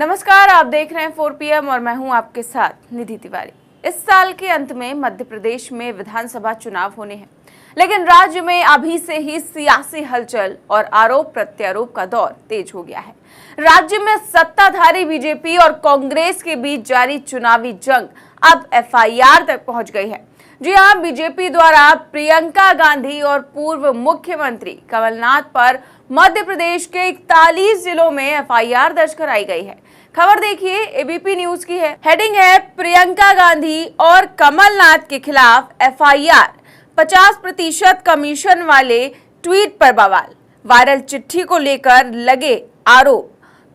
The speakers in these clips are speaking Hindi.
नमस्कार, आप देख रहे हैं 4 PM और मैं हूं आपके साथ निधि तिवारी। इस साल के अंत में मध्य प्रदेश में विधानसभा चुनाव होने हैं, लेकिन राज्य में अभी से ही सियासी हलचल और आरोप प्रत्यारोप का दौर तेज हो गया है। राज्य में सत्ताधारी बीजेपी और कांग्रेस के बीच जारी चुनावी जंग अब FIR तक पहुंच गई है। जी हां, बीजेपी द्वारा प्रियंका गांधी और पूर्व मुख्यमंत्री कमलनाथ पर मध्य प्रदेश के 41 जिलों में FIR दर्ज कराई गई है। खबर देखिए, ABP न्यूज की है। हेडिंग है, प्रियंका गांधी और कमलनाथ के खिलाफ FIR, 50% कमीशन वाले ट्वीट पर बवाल, वायरल चिट्ठी को लेकर लगे आरोप।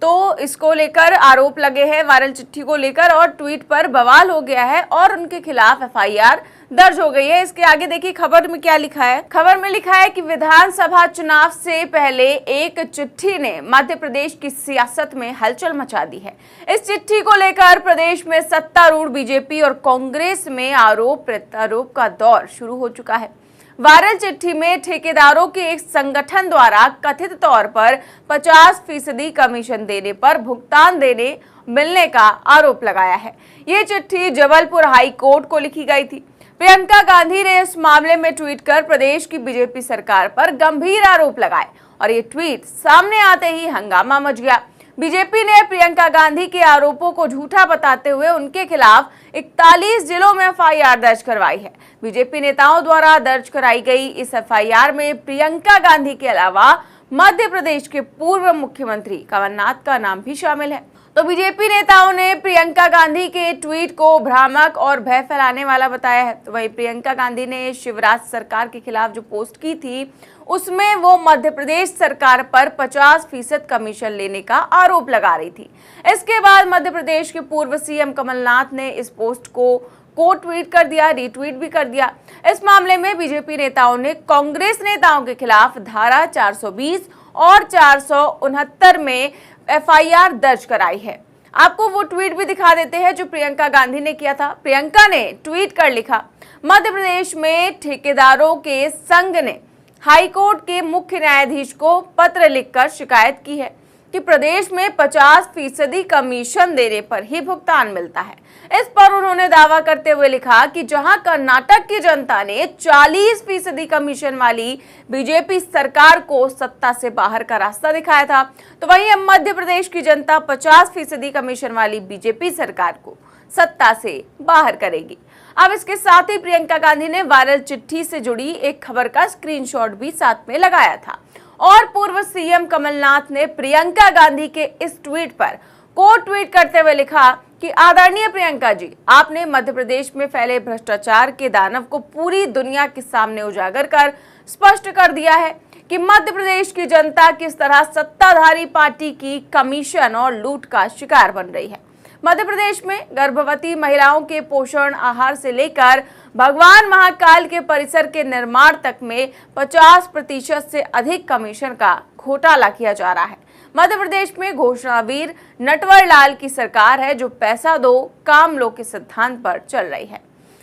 तो इसको लेकर आरोप लगे हैं, वायरल चिट्ठी को लेकर, और ट्वीट पर बवाल हो गया है और उनके खिलाफ FIR दर्ज हो गई है। इसके आगे देखिए खबर में क्या लिखा है। खबर में लिखा है कि विधानसभा चुनाव से पहले एक चिट्ठी ने मध्य प्रदेश की सियासत में हलचल मचा दी है। इस चिट्ठी को लेकर प्रदेश में सत्तारूढ़ बीजेपी और कांग्रेस में आरोप प्रत्यारोप का दौर शुरू हो चुका है। वायरल चिट्ठी में ठेकेदारों के एक संगठन द्वारा कथित तौर पर 50% कमीशन देने पर भुगतान देने मिलने का आरोप लगाया है। ये चिट्ठी जबलपुर हाई कोर्ट को लिखी गई थी। प्रियंका गांधी ने इस मामले में ट्वीट कर प्रदेश की बीजेपी सरकार पर गंभीर आरोप लगाए और ये ट्वीट सामने आते ही हंगामा मच गया। बीजेपी ने प्रियंका गांधी के आरोपों को झूठा बताते हुए उनके खिलाफ 41 जिलों में FIR दर्ज करवाई है। बीजेपी नेताओं द्वारा दर्ज कराई गई इस FIR में प्रियंका गांधी के अलावा मध्य प्रदेश के पूर्व मुख्यमंत्री कमलनाथ का नाम भी शामिल है। तो बीजेपी नेताओं ने प्रियंका गांधी के ट्वीट को भ्रामक और भय फैलाने वाला बताया है। तो वहीं प्रियंका गांधी ने शिवराज सरकार के खिलाफ जो पोस्ट की थी, उसमें वो मध्य प्रदेश सरकार पर 50% कमीशन लेने का आरोप लगा रही थी। इसके बाद मध्य प्रदेश के पूर्व CM कमलनाथ ने इस पोस्ट को ट्वीट कर दिया, रीट्वीट भी कर दिया। इस मामले में बीजेपी नेताओं ने कांग्रेस नेताओं के खिलाफ धारा 420 और 469 में FIR दर्ज कराई है। आपको वो ट्वीट भी दिखा देते हैं जो प्रियंका गांधी ने किया था। प्रियंका ने ट्वीट कर लिखा, मध्य प्रदेश में ठेकेदारों के संघ ने हाईकोर्ट के मुख्य न्यायाधीश को पत्र लिखकर शिकायत की है कि प्रदेश में 50% कमीशन देने पर ही भुगतान मिलता है। इस पर उन्होंने दावा करते हुए लिखा कि जहां कर्नाटक की जनता ने 40% कमीशन वाली बीजेपी सरकार को सत्ता से बाहर का रास्ता दिखाया था, तो वहीं अब मध्य प्रदेश की जनता 50% कमीशन वाली बीजेपी सरकार को सत्ता से बाहर करेगी। अब इसके साथ ही प्रियंका गांधी ने वायरल चिट्ठी से जुड़ी एक खबर का स्क्रीनशॉट भी साथ में लगाया था और पूर्व CM कमलनाथ ने प्रियंका गांधी के इस ट्वीट पर ट्वीट करते हुए लिखा कि आदरणीय प्रियंका जी, आपने मध्य प्रदेश में फैले भ्रष्टाचार के दानव को पूरी दुनिया के सामने उजागर कर स्पष्ट कर दिया है कि मध्य प्रदेश की जनता किस तरह सत्ताधारी पार्टी की कमीशन और लूट का शिकार बन रही है। मध्य प्रदेश में गर्भवती महिलाओं के पोषण आहार से लेकर भगवान महाकाल के परिसर के निर्माण तक में 50% से अधिक कमीशन का घोटाला किया जा रहा है। मध्य प्रदेश में घोषणावीर नटवर लाल की सरकार है जो पैसा दो काम लो के सिद्धांत पर चल रही है।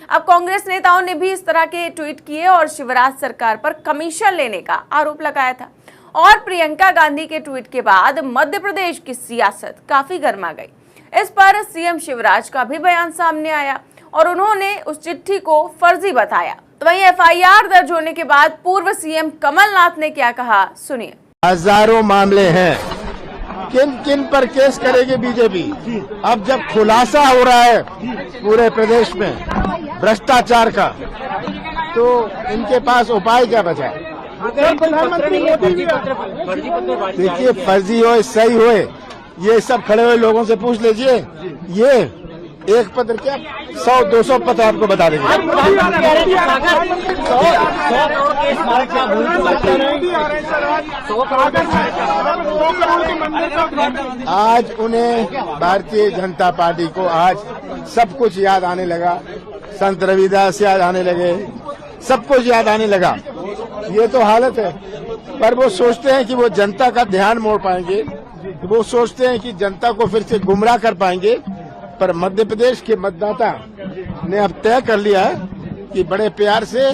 अब कांग्रेस नेताओं ने भी इस तरह के ट्वीट किए और शिवराज सरकार पर कमीशन लेने का आरोप लगाया था। और प्रियंका गांधी के ट्वीट के बाद मध्य प्रदेश की सियासत काफी गर्मा गई। इस पर CM शिवराज का भी बयान सामने आया और उन्होंने उस चिट्ठी को फर्जी बताया। तो वहीं FIR दर्ज होने के बाद पूर्व CM कमलनाथ ने क्या कहा, सुनिए। हजारों मामले हैं, किन किन पर केस करेगी बीजेपी। अब जब खुलासा हो रहा है पूरे प्रदेश में भ्रष्टाचार का, तो इनके पास उपाय क्या बचा है। प्रधानमंत्री मोदी, देखिए फर्जी हो सही हो, ये सब खड़े हुए लोगों से पूछ लीजिए। ये एक पत्र क्या 100-200 पत्र आपको बता देंगे। आज उन्हें भारतीय जनता पार्टी को आज सब कुछ याद आने लगा, संत रविदास याद आने लगे, सब कुछ याद आने लगा। ये तो हालत है। पर वो सोचते हैं कि वो जनता का ध्यान मोड़ पाएंगे, वो सोचते हैं कि जनता को फिर से गुमराह कर पाएंगे। पर मध्य प्रदेश के मतदाता ने अब तय कर लिया है कि बड़े प्यार से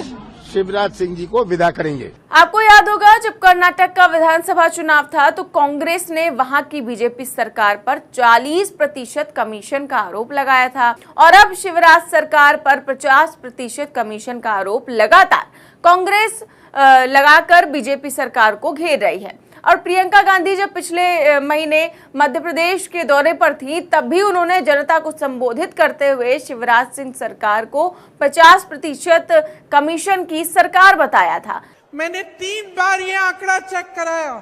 शिवराज सिंह जी को विदा करेंगे। आपको याद होगा जब कर्नाटक का विधानसभा चुनाव था तो कांग्रेस ने वहां की बीजेपी सरकार पर 40% कमीशन का आरोप लगाया था और अब शिवराज सरकार पर 50% कमीशन का आरोप लगातार कांग्रेस लगाकर बीजेपी सरकार को घेर रही है। और प्रियंका गांधी जब पिछले महीने मध्य प्रदेश के दौरे पर थी तब भी उन्होंने जनता को संबोधित करते हुए शिवराज सिंह सरकार को 50% कमीशन की सरकार बताया था। मैंने 3 बार ये आंकड़ा चेक कराया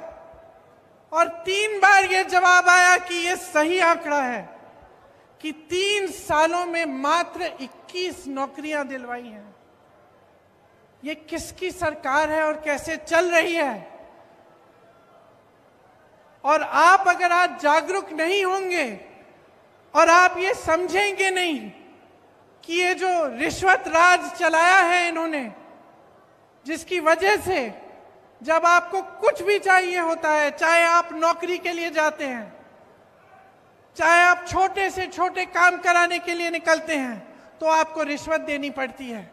और 3 बार ये जवाब आया कि ये सही आंकड़ा है कि 3 सालों में मात्र 21 नौकरियां दिलवाई हैं। ये किसकी सरकार है और कैसे चल रही है? और आप अगर आज जागरूक नहीं होंगे और आप ये समझेंगे नहीं कि ये जो रिश्वत राज चलाया है इन्होंने, जिसकी वजह से जब आपको कुछ भी चाहिए होता है, चाहे आप नौकरी के लिए जाते हैं, चाहे आप छोटे से छोटे काम कराने के लिए निकलते हैं, तो आपको रिश्वत देनी पड़ती है।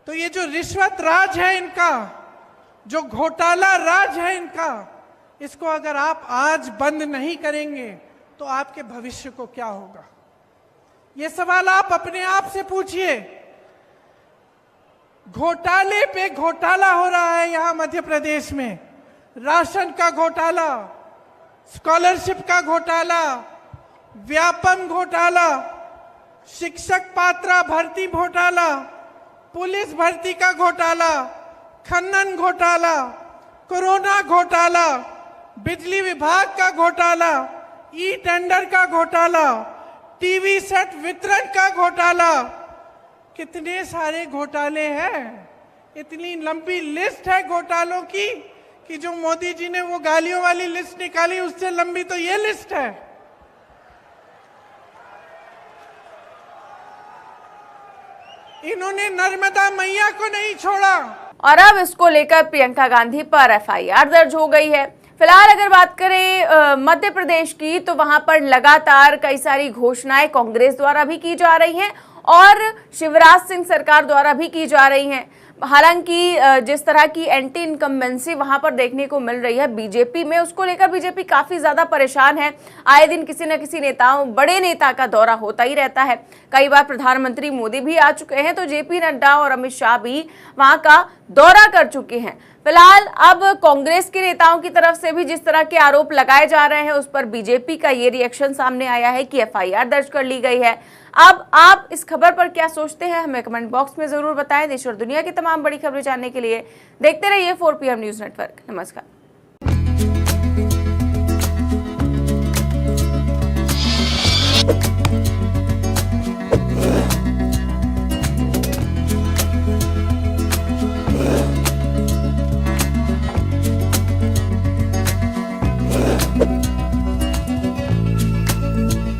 तो ये जो रिश्वत राज है इनका, जो घोटाला राज है इनका, इसको अगर आप आज बंद नहीं करेंगे तो आपके भविष्य को क्या होगा? ये सवाल आप अपने आप से पूछिए। घोटाले पे घोटाला हो रहा है यहां मध्य प्रदेश में। राशन का घोटाला, स्कॉलरशिप का घोटाला, व्यापम घोटाला, शिक्षक पात्रा भर्ती घोटाला, पुलिस भर्ती का घोटाला, खनन घोटाला, कोरोना घोटाला, बिजली विभाग का घोटाला, ई टेंडर का घोटाला, टीवी सेट वितरण का घोटाला। कितने सारे घोटाले हैं। इतनी लंबी लिस्ट है घोटालों की कि जो मोदी जी ने वो गालियों वाली लिस्ट निकाली उससे लंबी तो ये लिस्ट है। इन्होंने नर्मदा मैया को नहीं छोड़ा और अब इसको लेकर प्रियंका गांधी पर एफआईआर दर्ज हो गई है। फिलहाल अगर बात करें मध्य प्रदेश की तो वहां पर लगातार कई सारी घोषणाएं कांग्रेस द्वारा भी की जा रही हैं और शिवराज सिंह सरकार द्वारा भी की जा रही हैं। हालांकि जिस तरह की एंटी इनकम्बेंसी वहां पर देखने को मिल रही है बीजेपी में, उसको लेकर बीजेपी काफी ज्यादा परेशान है। आए दिन किसी न किसी बड़े नेता का दौरा होता ही रहता है। कई बार प्रधानमंत्री मोदी भी आ चुके हैं तो जेपी नड्डा और अमित शाह भी वहां का दौरा कर चुके हैं। फिलहाल अब कांग्रेस के नेताओं की तरफ से भी जिस तरह के आरोप लगाए जा रहे हैं उस पर बीजेपी का ये रिएक्शन सामने आया है कि एफआईआर दर्ज कर ली गई है। अब आप इस खबर पर क्या सोचते हैं हमें कमेंट बॉक्स में जरूर बताएं। देश और दुनिया की तमाम बड़ी खबरें जानने के लिए देखते रहिए 4PM न्यूज नेटवर्क। नमस्कार।